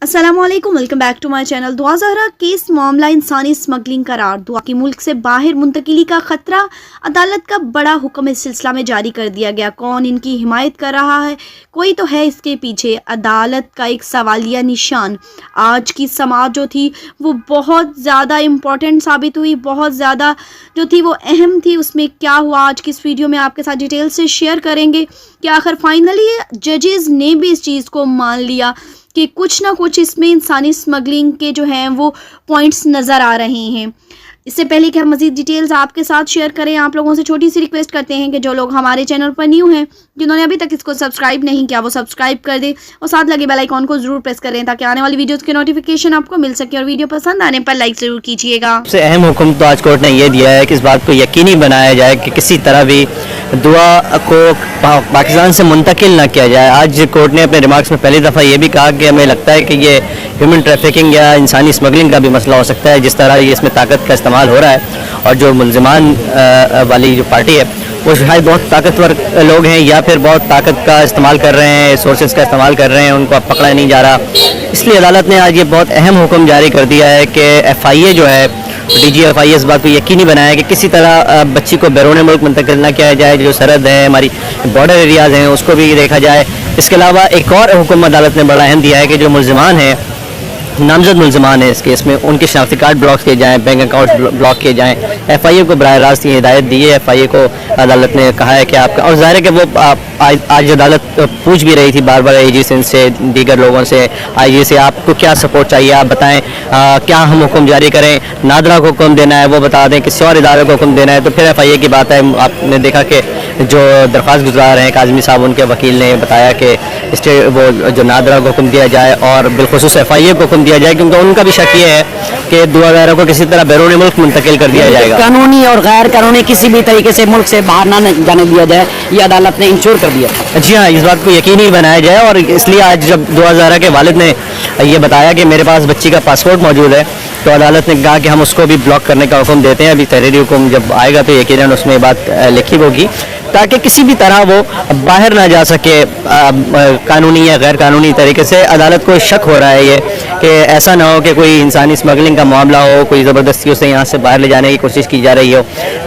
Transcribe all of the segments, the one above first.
अस्सलामुअलैकुम, welcome back to my channel. Dua Zahra case मामला इंसानी स्मगलिंग करार। दुआ की मुल्क से बाहर मुंतकिली का खतरा। अदालत का बड़ा हुक्म इस सिलसिला में जारी कर दिया गया। कौन इनकी हिमायत कर रहा है, कोई तो है इसके पीछे। अदालत का एक सवालिया निशान। आज की समाअत जो थी वो बहुत ज़्यादा इम्पॉर्टेंट साबित हुई, बहुत ज़्यादा जो थी वो अहम थी। उसमें क्या हुआ आज की इस वीडियो में आपके साथ डिटेल से शेयर करेंगे कि आखिर फाइनली जजेस ने भी इस चीज़ को मान लिया कि कुछ ना कुछ इसमें इंसानी स्मगलिंग के जो हैं वो पॉइंट्स नज़र आ रहे हैं। इससे पहले कि हम मज़ीद डिटेल्स आपके साथ शेयर करें, आप लोगों से छोटी सी रिक्वेस्ट करते हैं कि जो लोग हमारे चैनल पर न्यू हैं, जिन्होंने अभी तक इसको सब्सक्राइब नहीं किया, वो सब्सक्राइब कर दे और साथ लगे बेल आइकॉन को ज़रूर प्रेस करें ताकि आने वाली वीडियोज़ के नोटिफिकेशन आपको मिल सके। और वीडियो पसंद आने पर लाइक ज़रूर कीजिएगा। सबसे अहम हुक्म तो आज कोर्ट ने ये दिया है कि इस बात को यकीनी बनाया जाए कि किसी तरह भी दुआ को पाकिस्तान से मुंतकिल ना किया जाए। आज कोर्ट ने अपने रिमार्क्स में पहली दफ़ा ये भी कहा कि हमें लगता है कि ये ह्यूमन ट्रैफिकिंग या इंसानी स्मगलिंग का भी मसला हो सकता है, जिस तरह ये इसमें ताकत का इस्तेमाल हो रहा है। और जो मुल्ज़िमान वाली जो पार्टी है वो शायद बहुत ताकतवर लोग हैं या फिर बहुत ताकत का इस्तेमाल कर रहे हैं, सोर्सेज का इस्तेमाल कर रहे हैं, उनको अब पकड़ा नहीं जा रहा। इसलिए अदालत ने आज ये बहुत अहम हुक्म जारी कर दिया है कि FIA जो है DGFIA इस बात को यकीनी बनाया कि किसी तरह बच्ची को बैरून मुल्क मुंतकिल ना किया जाए। जो सरहद है, हमारी बॉर्डर एरियाज़ हैं, उसको भी देखा जाए। इसके अलावा एक और हुक्म अदालत ने बड़ा अहम दिया है कि जो मुल्ज़िमान हैं, नामजद मुल्ज़िमान है इस केस में, उनके शनाख्ती कार्ड ब्लॉक किए जाएँ, बैंक अकाउंट ब्लॉक किए जाएँ। FIA को बराह रास्त ये हिदायत दी है। FIA को अदालत ने कहा है कि आपका, और ज़ाहिर है कि वो आज अदालत पूछ भी रही थी बार बार AG से, दीगर लोगों से, IG से, आपको क्या सपोर्ट चाहिए, आप बताएं, क्या हम हुक्म जारी करें, नादरा को हुक्म देना है वो बता दें, किसी और इदारे को हुक्म देना है। तो फिर FIA की बात है। आपने देखा कि जो दरख्वास्त गुजार हैं काज़मी साहब, उनके वकील ने बताया कि वो जो नादरा को हुक्म दिया जाए और बिलखुसूस FIA को हुक्म दिया जाए, क्योंकि उनका भी शक ये है कि दुआ वगैरह को किसी तरह बैरून मुल्क मुंतकिल कर दिया जाएगा। कानूनी और गैर कानूनी किसी भी तरीके से मुल्क से बाहर ना जाने दिया जाए, ये अदालत ने इंश्योर कर दिया। जी हाँ, इस बात को यकीनी बनाया जाए। और इसलिए आज जब दुआ ज़हरा के वालिद ने ये बताया कि मेरे पास बच्ची का पासपोर्ट मौजूद है, तो अदालत ने कहा कि हम उसको भी ब्लॉक करने का हुक्म देते हैं। अभी तहरीरी हुक्म जब आएगा तो यकीनन उसमें बात लिखी होगी ताकि किसी भी तरह वो बाहर ना जा सके कानूनी या गैर कानूनी तरीके से। अदालत को शक हो रहा है ये कि ऐसा ना हो कि कोई इंसानी स्मगलिंग का मामला हो, कोई ज़बरदस्ती उसे यहाँ से बाहर ले जाने की कोशिश की जा रही हो।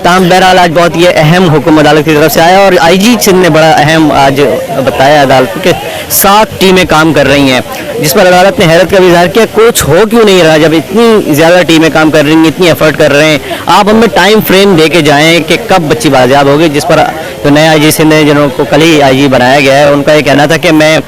ताहम बहरहाल आज बहुत ये अहम हुक्म अदालत की तरफ से आया और IG सिंध ने बड़ा अहम आज बताया अदालत के 7 टीमें काम कर रही हैं, जिस पर अदालत ने हैरत का भी इज़हार किया, कुछ हो क्यों नहीं रहा जब इतनी ज़्यादा टीमें काम कर रही हैं, इतनी एफर्ट कर रहे हैं, आप हमें टाइम फ्रेम दे के जाएँ कि कब बच्ची बाजियाब होगी। जिस पर तो नया IG सिंध ने, जिनको कल ही IG बनाया गया है, उनका ये कहना था कि मैं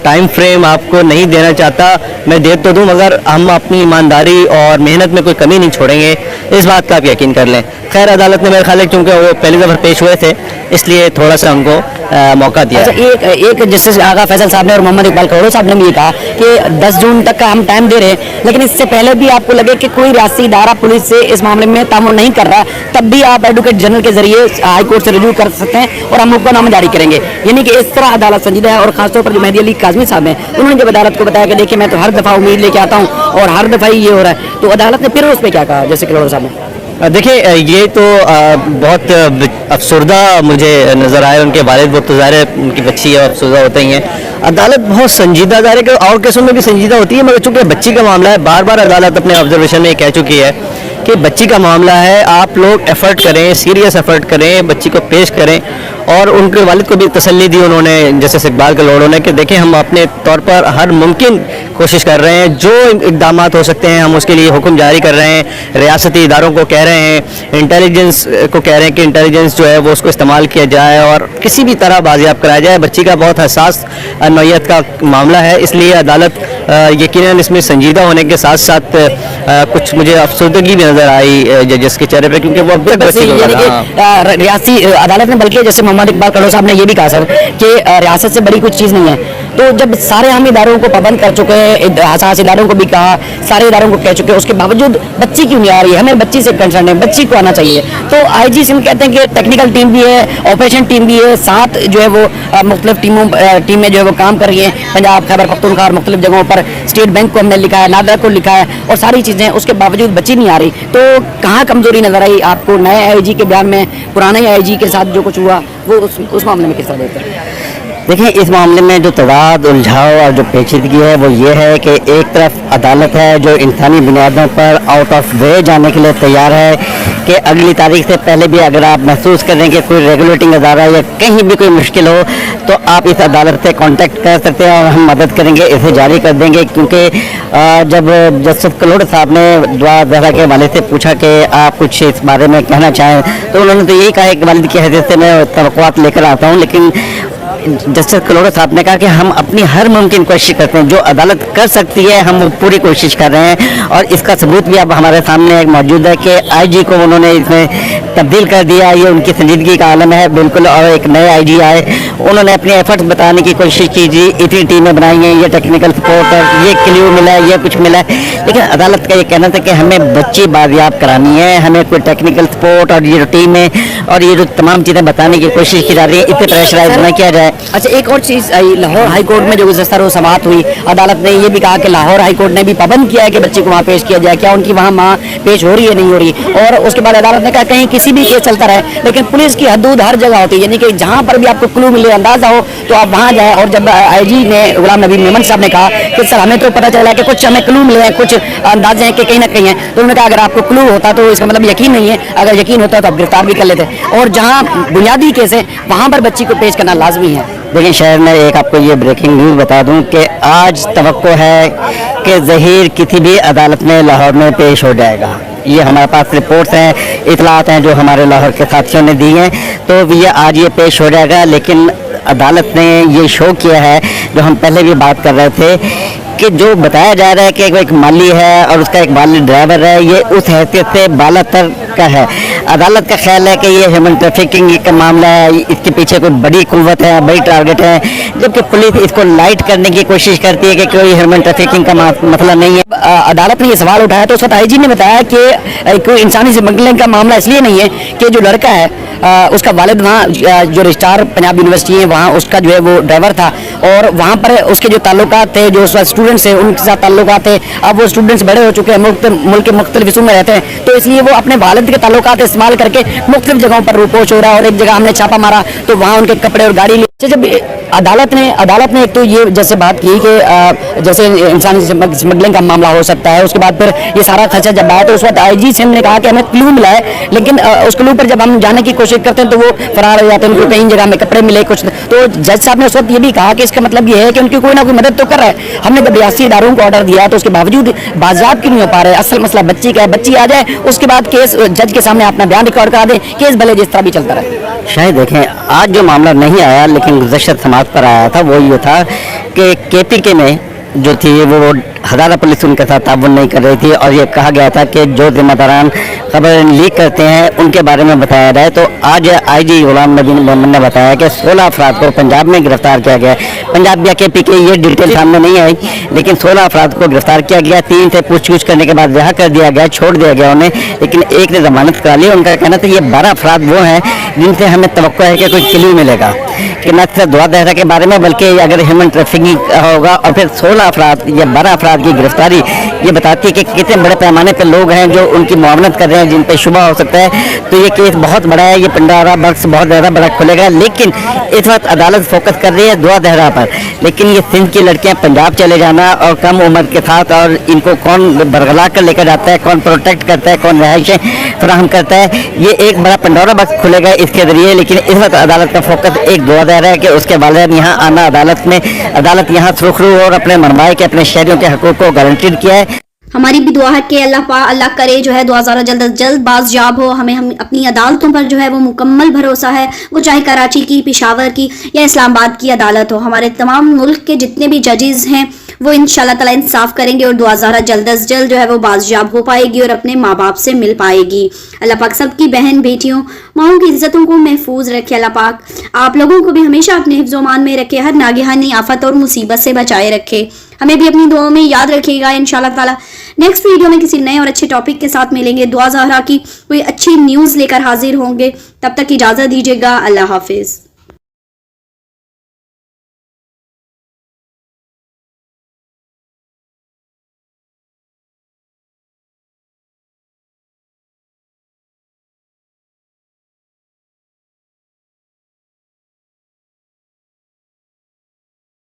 टाइम फ्रेम आपको नहीं देना चाहता, मैं दे तो दूं मगर हम अपनी ईमानदारी और मेहनत में कोई कमी नहीं छोड़ेंगे, इस बात का आप यकीन कर लें। खैर अदालत ने मेरे ख्याल है क्योंकि वो पहली दफ़ा पेश हुए थे इसलिए थोड़ा सा उनको मौका दिया। अच्छा, एक जस्टिस आगा फैसल साहब ने और मोहम्मद इकबाल करोड़ साहब ने भी ये कहा कि 10 जून तक का हम टाइम दे रहे हैं, लेकिन इससे पहले भी आपको लगे कि कोई रियासती इदारा पुलिस से इस मामले में तामुल नहीं कर रहा, तब भी आप एडवोकेट जनरल के जरिए हाई कोर्ट से रिव्यू कर सकते हैं और हम हुक्मनामा जारी करेंगे। यानी कि इस तरह अदालत संजीदा है। और खासतौर पर जो मेहदी अली काज़मी साहब हैं, उन्होंने जब अदालत को बताया कि देखिए मैं तो हर दफ़ा उम्मीद लेके आता हूँ और हर दफ़ा ही ये हो रहा है, तो अदालत ने फिर उस पर क्या कहा, जैसे करोड़ साहब ने? देखिए ये तो बहुत अफसरदा मुझे नज़र आए उनके वालिद, वो तो ज़ाहिर है उनकी बच्ची है, अफसरदा होते ही हैं। अदालत बहुत संजीदा, ज़ाहिर है और केसों में भी संजीदा होती है, मगर चूँकि बच्ची का मामला है, बार बार अदालत अपने ऑब्जर्वेशन में कह चुकी है कि बच्ची का मामला है, आप लोग एफर्ट करें, सीरियस एफर्ट करें, बच्ची को पेश करें। और उनके वालिद को भी तसल्ली दी उन्होंने, जैसे इकबाल करोड़ ने, कि देखें हम अपने तौर पर हर मुमकिन कोशिश कर रहे हैं, जो इक़दाम हो सकते हैं हम उसके लिए हुक्म जारी कर रहे हैं, रियासती इदारों को कह रहे हैं, इंटेलिजेंस को कह रहे हैं कि इंटेलिजेंस जो है वो उसको इस्तेमाल किया जाए और किसी भी तरह बाजियाब कराया जाए। बच्ची का बहुत हसास नौइयत का मामला है, इसलिए अदालत यकीनन इसमें संजीदा होने के साथ साथ कुछ मुझे अफसरदगी भी नज़र आई जजेस के चेहरे पे, क्योंकि वो अब तक रियासती अदालत ने, बल्कि जैसे मोहम्मद इकबाल करोड़ साहब ने ये भी कहा सर कि रियासत से बड़ी कुछ चीज़ नहीं है। तो जब सारे हम इदारों को पाबंद कर चुके हैं, हसास इदारों को भी कहा, सारे इदारों को कह चुके हैं, उसके बावजूद बच्ची क्यों नहीं आ रही है? हमें बच्ची से कंसर्न है, बच्ची को आना चाहिए। तो IG सिंध कहते हैं कि टेक्निकल टीम भी है, ऑपरेशन टीम भी है, साथ जो है वो मुख्तलिफ टीमें जो है वो काम कर रही हैं, पंजाब, खैबर पख्तूनख्वा और मुख्तलिफ जगहों पर। स्टेट बैंक को हमने लिखा है, नादरा को लिखा है और सारी चीज़ें, उसके बावजूद बच्ची नहीं आ रही। तो कहाँ कमजोरी नजर आई आपको नए IG के बयान में, पुराने IG के साथ जो कुछ हुआ वो उस मामले में किस तरह देखते हैं? देखिए, इस मामले में जो तदाद उलझाव और जो पेचीदगी है वो ये है कि एक तरफ अदालत है जो इंसानी बुनियादों पर आउट ऑफ वे जाने के लिए तैयार है कि अगली तारीख से पहले भी अगर आप महसूस करें कि कोई रेगुलेटिंग अदारा या कहीं भी कोई मुश्किल हो तो आप इस अदालत से कांटेक्ट कर सकते हैं और हम मदद करेंगे, इसे जारी कर देंगे। क्योंकि जब जस्टिस कलोड़ साहब ने दुआ जहरा के वालिद से पूछा कि आप कुछ इस बारे में कहना चाहें, तो उन्होंने तो यही कहा कि वालिद की हैसियत से मैं तवक्कुआत लेकर आता हूँ, लेकिन जस्टिस कलोड़ा साहब ने कहा कि हम अपनी हर मुमकिन कोशिश करते हैं, जो अदालत कर सकती है हम वो पूरी कोशिश कर रहे हैं। और इसका सबूत भी अब हमारे सामने एक मौजूद है कि आईजी को उन्होंने इसमें तब्दील कर दिया। ये उनकी संजीदगी का आलम है बिल्कुल। और एक नए आईजी आए, उन्होंने अपने एफर्ट्स बताने की कोशिश की जी, इतनी टीमें बनाई हैं, ये टेक्निकल सपोर्ट है, ये क्ल्यू मिला है, ये कुछ मिला है। लेकिन अदालत का ये कहना था कि हमें बच्ची बाजियाब करानी है, हमें कोई टेक्निकल सपोर्ट और ये जो टीम है और ये जो तमाम चीज़ें बताने की कोशिश की जा रही है, इसे प्रेशराइज न किया जाए। अच्छा, एक और चीज़ आई, लाहौर हाई कोर्ट में जो गुज़श्ता रोज़ समाअत हुई, अदालत ने ये भी कहा कि लाहौर हाई कोर्ट ने भी पाबंद किया है कि बच्चे को वहाँ पेश किया जाए। क्या उनकी वहाँ माँ पेश हो रही है, नहीं हो रही? और उसके बाद अदालत ने कहा कहीं किसी भी केस चलता रहे, लेकिन पुलिस की हदूद हर जगह होती है, यानी कि जहाँ पर भी आपको क्लू मिले, अंदाजा हो, तो आप वहाँ जाएँ। और जब आईजी ने गुलाम नबी मेमन साहब ने कहा कि सर हमें तो पता चला कि कुछ हमें क्लू मिले हैं, कुछ अंदाजे हैं कि कहीं ना कहीं है, तो उन्होंने कहा अगर आपको क्लू होता तो इसका मतलब यकीन नहीं है, अगर यकीन होता तो आप गिरफ्तार भी कर लेते। और जहाँ बुनियादी केस है वहाँ पर बच्ची को पेश करना लाजमी है। देखिए, शहर में एक आपको ये ब्रेकिंग न्यूज़ बता दूं कि आज तवक्को है कि ज़हीर किसी भी अदालत में लाहौर में पेश हो जाएगा। ये हमारे पास रिपोर्ट्स हैं, इतलात हैं जो हमारे लाहौर के साथियों ने दी हैं, तो ये आज ये पेश हो जाएगा। लेकिन अदालत ने ये शो किया है, जो हम पहले भी बात कर रहे थे, कि जो बताया जा रहा है कि एक माली है और उसका एक माली ड्राइवर है, ये उस हैसियत से बालातर का है। अदालत का ख्याल है कि ये ह्यूमन ट्रैफिकिंग का मामला है, इसके पीछे कोई बड़ी कुव्वत है, बड़ी टारगेट है, जबकि पुलिस इसको लाइट करने की कोशिश करती है कि कोई ह्यूमन ट्रैफिकिंग का मसला नहीं है। अदालत ने ये सवाल उठाया तो उस वक्त आईजी ने बताया कि कोई इंसानी स्मगलिंग का मामला इसलिए नहीं है कि जो लड़का है उसका वालिद वहाँ जो रजिस्ट्रार पंजाब यूनिवर्सिटी है वहाँ उसका जो है वो ड्राइवर था, और वहाँ पर उसके जो ताल्लुकात थे, जो स्टूडेंट्स हैं उनके साथ ताल्लुकात थे। अब वो स्टूडेंट्स बड़े हो चुके हैं, मुल्क के मुख्तलिफ हिस्सों में रहते हैं, तो इसलिए वो अपने वालिद के ताल्लुकात इस्तेमाल करके मुख्तलिफ जगहों पर रूपोश हो रहा है। और एक जगह हमने छापा मारा तो वहाँ उनके कपड़े और गाड़ी जब अदालत ने एक तो ये जैसे बात की कि जैसे इंसानी स्मगलिंग का मामला हो सकता है, उसके बाद फिर ये सारा खर्चा जब आया तो उस वक्त आईजी सिंध ने कहा कि हमें क्लू मिला है, लेकिन उस क्लू पर जब हम जाने की कोशिश करते हैं तो वो फरार हो जाते हैं, उनको कहीं जगह में कपड़े मिले कुछ। तो जज साहब ने उस वक्त ये भी कहा कि इसका मतलब ये है कि उनकी कोई ना कोई मदद तो कर रहा है। हमने जब रियासी इदारों को ऑर्डर दिया तो उसके बावजूद बाजियाब क्यों नहीं हो पा रहे? असल मसला बच्ची का है, बच्ची आ जाए उसके बाद केस जज के सामने अपना बयान रिकॉर्ड करा दे, केस भले जिस तरह भी चलता रहे। शायद देखें, आज जो मामला नहीं आया लेकिन गुज़श्ता समाअत पर आया था वो ये था कि केपीके में जो थी वो हज़ारा पुलिस उनके साथ ताउन नहीं कर रही थी, और ये कहा गया था कि जो जिम्मेदारान खबर लीक करते हैं उनके बारे में बताया जाए। तो आज आईजी गुलाम नबी मेमन ने बताया कि 16 अफराद को पंजाब में गिरफ्तार किया गया। पंजाब या केपीके ये डिटेल सामने नहीं आई, लेकिन 16 अफराद को गिरफ्तार किया गया। 3 से पूछताछ करने के बाद रिहा कर दिया गया, छोड़ दिया गया उन्हें, लेकिन एक ने जमानत करा ली। उनका कहना था ये 12 अफराद वो हैं जिनसे हमें तवक्को है कि कोई क्लू मिलेगा, कि न सिर्फ दुआ दहरा के बारे में बल्कि अगर ह्यूमन ट्रैफिकिंग होगा। और फिर 16 अफराद या 12 अफराद की गिरफ्तारी ये बताती है कि कितने बड़े पैमाने पर लोग हैं जो उनकी मुआवनत कर रहे हैं, जिन पर शुबा हो सकता है। तो ये केस बहुत बड़ा है, ये पंडारा बक्स बहुत ज़्यादा बड़ा खुलेगा। लेकिन इस वक्त अदालत फोकस कर रही है दुआ दहरा पर, लेकिन ये सिंध की लड़कियां पंजाब चले जाना और कम उम्र के साथ, और इनको कौन बरगला कर लेकर जाता है, कौन प्रोटेक्ट करता है, कौन रिहाइशें फराहम करता है, ये एक बड़ा पंडोरा बक्स खुलेगा इसके ज़रिए। लेकिन इस वक्त अदालत का फोकस एक दुआ दहरा है कि उसके वालिदैन यहाँ आना, अदालत यहाँ सुरखरू और अपने मनमाए के अपने शहरियों के हकूक़ को गारंटीड किया है। हमारी भी दुआ है कि अल्लाह करे जो है दुआ ज़रा जल्द अज जल्द बाज़याब हो। हम अपनी अदालतों पर जो है वो मुकम्मल भरोसा है, वो चाहे कराची की, पेशावर की या इस्लामाबाद की अदालत हो। हमारे तमाम मुल्क के जितने भी जजेस हैं वो इंशाल्लाह ताला इंसाफ करेंगे और दुआ ज़रा जल्द अज जल्द जो है वो बाज़याब हो पाएगी और अपने माँ बाप से मिल पाएगी। अल्लाह पाक सबकी बहन बेटियों माओं की इज्जतों को महफूज रखे। अल्लाह पाक आप लोगों को भी हमेशा अपने हिफ्ज़ मान में रखे, हर नागहानी आफत और मुसीबत से बचाए रखे। हमें भी अपनी दुआओं में याद रखिएगा। इंशाल्लाह ताला नेक्स्ट वीडियो में किसी नए और अच्छे टॉपिक के साथ मिलेंगे। दुआ ज़हरा की कोई अच्छी न्यूज़ लेकर हाजिर होंगे। तब तक इजाज़त दीजिएगा। अल्लाह हाफिज़।